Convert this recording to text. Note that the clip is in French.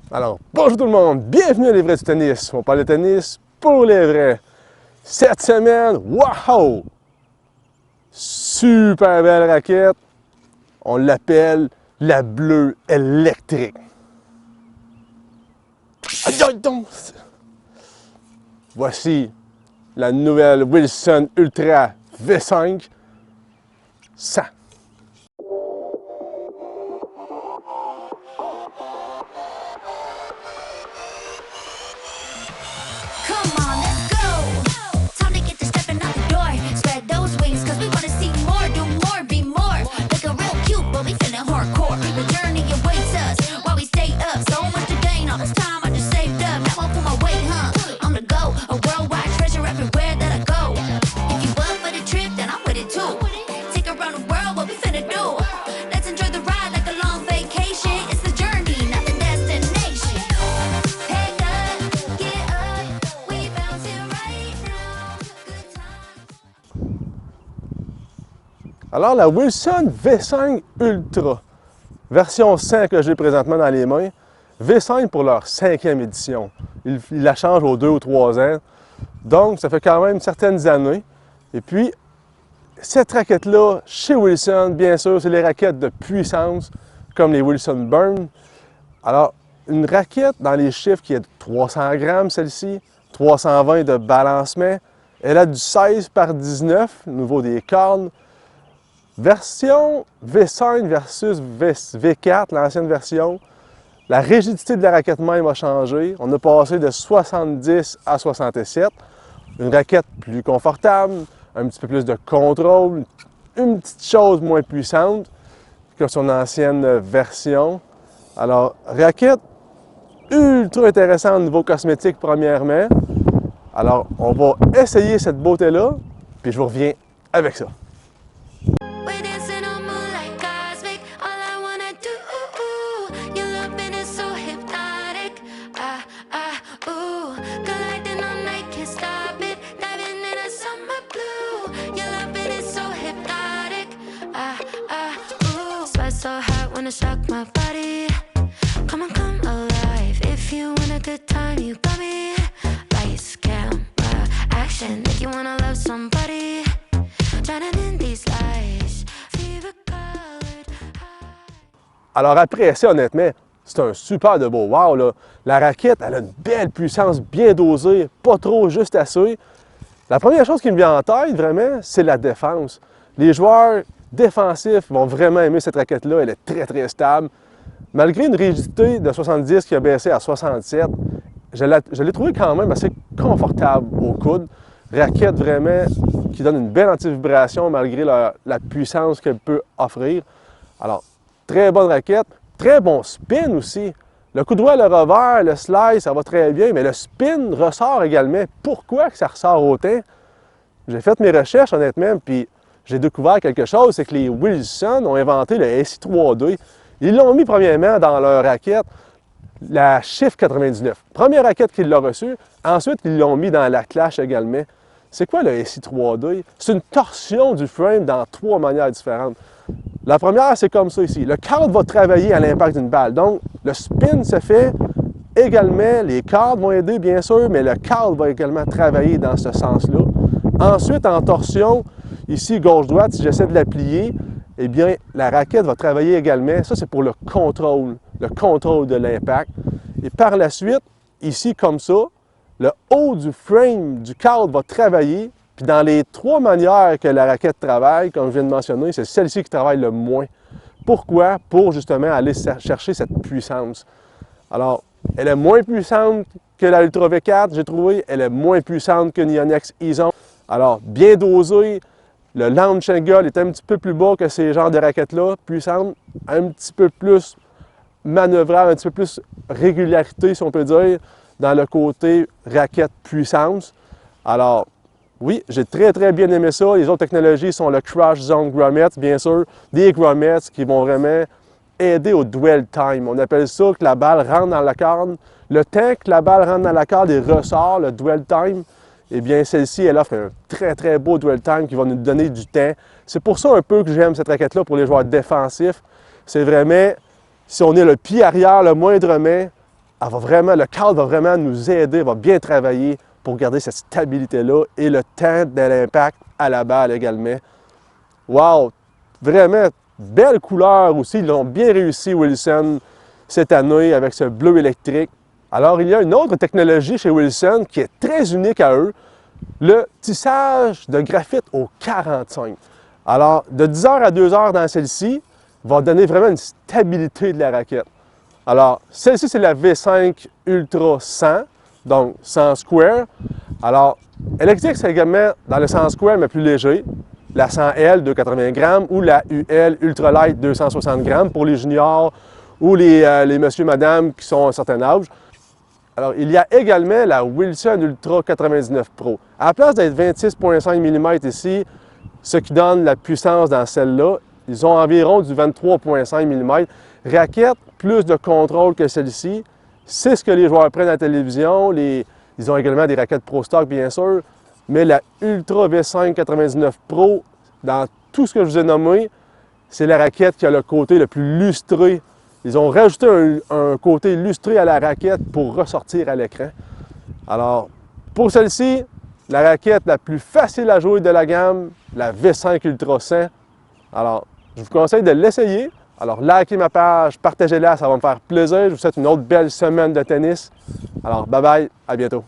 Alors, bonjour tout le monde, bienvenue à Les Vrais du Tennis. On parle de tennis pour les vrais. Cette semaine, wow! Super belle raquette. On l'appelle la bleue électrique. Aïe, aïe, donc! Voici la nouvelle Wilson Ultra V5 100. Alors, la Wilson V5 Ultra, version 100 que j'ai présentement dans les mains, V5 pour leur 5e édition. Ils la changent aux 2 ou 3 ans, donc ça fait quand même certaines années. Et puis, cette raquette-là, chez Wilson, bien sûr, c'est les raquettes de puissance, comme les Wilson Burn. Alors, une raquette dans les chiffres qui est de 300 grammes, celle-ci, 320 de balancement. Elle a du 16 par 19 au niveau des cornes. Version V5 versus V4, l'ancienne version, la rigidité de la raquette même a changé. On a passé de 70 à 67. Une raquette plus confortable, un petit peu plus de contrôle, une petite chose moins puissante que son ancienne version. Alors, raquette ultra intéressante au niveau cosmétique premièrement. Alors, on va essayer cette beauté-là, puis je vous reviens avec ça. Alors après ça, honnêtement, c'est un super de beau wow, là. La raquette, elle a une belle puissance, bien dosée, pas trop, juste assez. La première chose qui me vient en tête, vraiment, c'est la défense. Les joueurs défensifs vont vraiment aimer cette raquette-là. Elle est très, très stable. Malgré une rigidité de 70 qui a baissé à 67, je l'ai trouvée quand même assez confortable au coude. Raquette vraiment qui donne une belle anti-vibration malgré la puissance qu'elle peut offrir. Alors, très bonne raquette, très bon spin aussi. Le coup de doigt, le revers, le slice, ça va très bien, mais le spin ressort également. Pourquoi que ça ressort autant? J'ai fait mes recherches honnêtement, puis j'ai découvert quelque chose, c'est que les Wilson ont inventé le SI3D. Ils l'ont mis premièrement dans leur raquette, la Shift 99. Première raquette qu'ils l'ont reçue. Ensuite, ils l'ont mis dans la Clash également. C'est quoi le SI3D? C'est une torsion du frame dans 3 manières différentes. La première, c'est comme ça ici. Le cadre va travailler à l'impact d'une balle. Donc, le spin se fait également. Les cadres vont aider, bien sûr, mais le cadre va également travailler dans ce sens-là. Ensuite, en torsion, ici, gauche-droite, si j'essaie de la plier, eh bien, la raquette va travailler également. Ça, c'est pour le contrôle de l'impact. Et par la suite, ici, comme ça, le haut du frame du cadre va travailler. Puis dans les 3 manières que la raquette travaille, comme je viens de mentionner, c'est celle-ci qui travaille le moins. Pourquoi? Pour justement aller chercher cette puissance. Alors, elle est moins puissante que la Ultra V4, j'ai trouvé. Elle est moins puissante que Yonex E-Zone. Alors, bien dosée. Le launch angle est un petit peu plus bas que ces genres de raquettes-là, puissantes, un petit peu plus manœuvrable, un petit peu plus régularité, si on peut dire, dans le côté raquette puissance. Alors, oui, j'ai très, très bien aimé ça. Les autres technologies sont le Crush Zone Grommets, bien sûr, des grommets qui vont vraiment aider au dwell time. On appelle ça que la balle rentre dans la corne. Le temps que la balle rentre dans la corde et ressort, le dwell time, eh bien, celle-ci, elle offre un très, très beau dwell time qui va nous donner du temps. C'est pour ça un peu que j'aime cette raquette-là pour les joueurs défensifs. C'est vraiment, si on est le pied arrière le moindrement, le cadre va vraiment nous aider, va bien travailler pour garder cette stabilité-là et le temps de l'impact à la balle également. Wow! Vraiment belle couleur aussi. Ils l'ont bien réussi, Wilson, cette année avec ce bleu électrique. Alors, il y a une autre technologie chez Wilson qui est très unique à eux, le tissage de graphite au 45. Alors, de 10 heures à 2 heures dans celle-ci va donner vraiment une stabilité de la raquette. Alors, celle-ci, c'est la V5 Ultra 100, donc 100 square. Alors, électrique, c'est également dans le 100 square, mais plus léger. La 100L, 280 grammes, ou la UL Ultralight, 260 grammes pour les juniors ou les messieurs, madame qui sont à un certain âge. Alors, il y a également la Wilson Ultra 99 Pro. À la place d'être 26,5 mm ici, ce qui donne la puissance dans celle-là, ils ont environ du 23,5 mm. Raquette, plus de contrôle que celle-ci. C'est ce que les joueurs prennent à la télévision. Ils ont également des raquettes Pro Stock, bien sûr. Mais la Ultra V5 99 Pro, dans tout ce que je vous ai nommé, c'est la raquette qui a le côté le plus lustré. Ils ont rajouté un côté lustré à la raquette pour ressortir à l'écran. Alors, pour celle-ci, la raquette la plus facile à jouer de la gamme, la V5 Ultra 100. Alors, je vous conseille de l'essayer. Alors, likez ma page, partagez-la, ça va me faire plaisir. Je vous souhaite une autre belle semaine de tennis. Alors, bye bye, à bientôt.